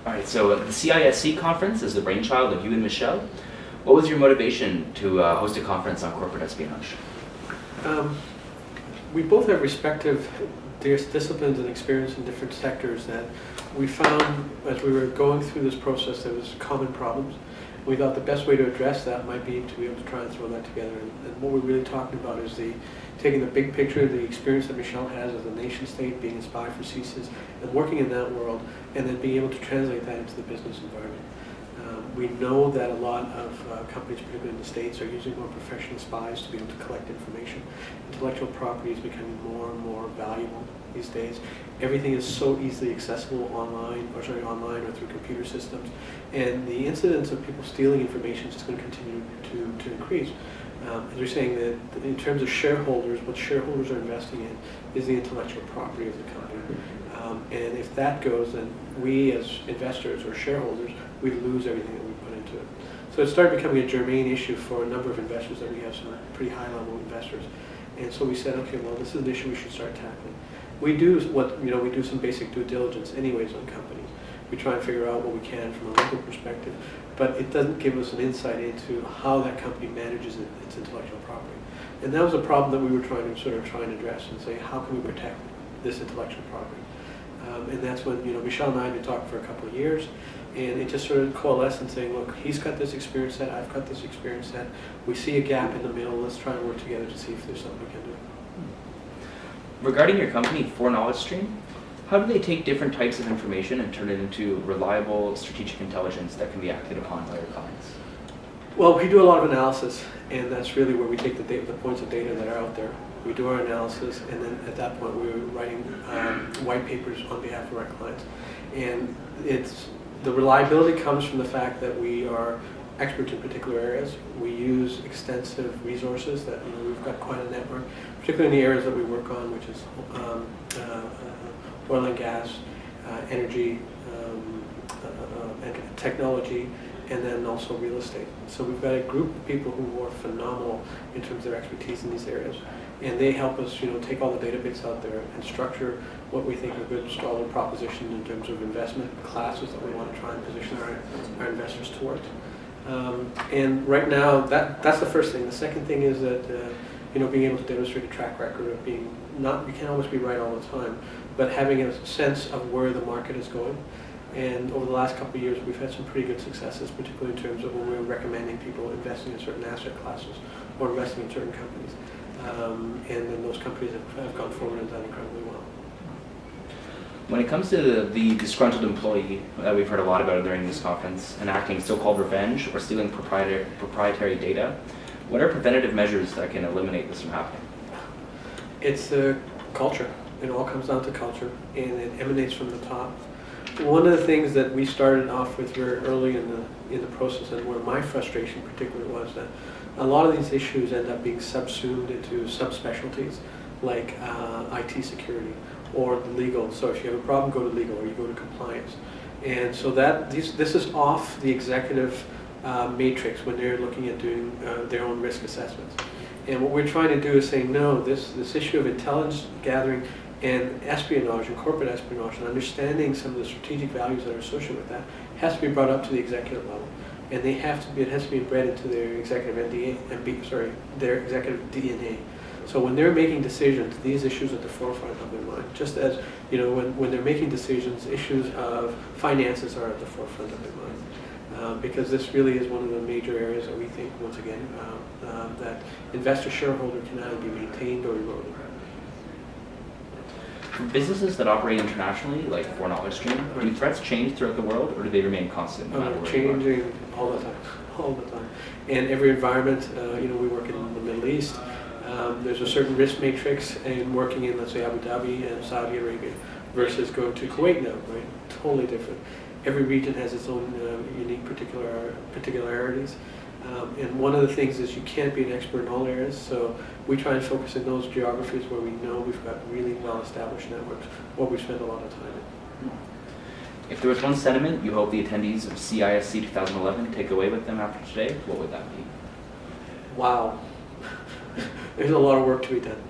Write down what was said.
All right, so the CISC conference is the brainchild of you and Michelle. What was your motivation to host a conference on corporate espionage? We both have respective disciplines and experience in different sectors that we found as we were going through this process there was common problems. We thought the best way to address that might be to be able to try and throw that together. And what we're really talking about is taking the big picture, the experience that Michelle has as a nation state, being a spy for CISC, and working in that world, and then being able to translate that into the business environment. We know that a lot of companies, particularly in the States, are using more professional spies to be able to collect information. Intellectual property is becoming more and more valuable these days. Everything is so easily accessible online or through computer systems. And the incidence of people stealing information is going to continue to increase. As we're saying that in terms of shareholders, what shareholders are investing in is the intellectual property of the company. And if that goes, then we as investors or shareholders, we lose everything that we put into it. So it started becoming a germane issue for a number of investors that we have some pretty high-level investors. And so we said, okay, well, this is an issue we should start tackling. We do we do some basic due diligence anyways on companies. We try and figure out what we can from a legal perspective, but it doesn't give us an insight into how that company manages its intellectual property. And that was a problem that we were trying to address and say, how can we protect this intellectual property? And that's when Michelle and I had been talking for a couple of years, and it just sort of coalesced and saying, look, he's got this experience set, I've got this experience set. We see a gap in the middle. Let's try and work together to see if there's something we can do. Regarding your company, Knowledge Stream, how do they take different types of information and turn it into reliable strategic intelligence that can be acted upon by your clients? Well, we do a lot of analysis, and that's really where we take the points of data that are out there. We do our analysis, and then at that point we're writing white papers on behalf of our clients. And the reliability comes from the fact that we are experts in particular areas. We use extensive resources that we've got quite a network, particularly in the areas that we work on, which is oil and gas, energy, and technology, and then also real estate. So we've got a group of people who are phenomenal in terms of their expertise in these areas. And they help us take all the database out there and structure what we think are good, solid propositions in terms of investment classes that we want to try and position our investors towards. And right now, that's the first thing. The second thing is that being able to demonstrate a track record of you can't always be right all the time, but having a sense of where the market is going. And over the last couple of years, we've had some pretty good successes, particularly in terms of when we're recommending people investing in certain asset classes or investing in certain companies. And then those companies have gone forward and done incredibly well. When it comes to the disgruntled employee that we've heard a lot about during this conference, enacting so-called revenge or stealing proprietary data, what are preventative measures that can eliminate this from happening? It's culture. It all comes down to culture, and it emanates from the top. One of the things that we started off with very early in the process, and where my frustration particularly was that a lot of these issues end up being subsumed into subspecialties like IT security or legal. So if you have a problem, go to legal, or you go to compliance. And so this is off the executive matrix when they're looking at doing their own risk assessments. And what we're trying to do is say, no, this issue of intelligence gathering and espionage and corporate espionage and understanding some of the strategic values that are associated with that has to be brought up to the executive level. And it has to be bred into their executive their executive DNA. So when they're making decisions, these issues are at the forefront of their mind. Just as when they're making decisions, issues of finances are at the forefront of their mind. Because this really is one of the major areas that we think, once again, that investor-shareholder can either be maintained or eroded. For businesses that operate internationally, like Knowledge Stream, do threats change throughout the world, or do they remain constant no matter where you are? Changing all the time. And every environment, we work in the Middle East. There's a certain risk matrix in working in, let's say, Abu Dhabi and Saudi Arabia versus going to Kuwait now, right? Totally different. Every region has its own unique particularities. And one of the things is you can't be an expert in all areas, so we try and focus in those geographies where we know we've got really well-established networks, or we spend a lot of time in. If there was one sentiment you hope the attendees of CISC 2011 take away with them after today, what would that be? Wow. There's a lot of work to be done.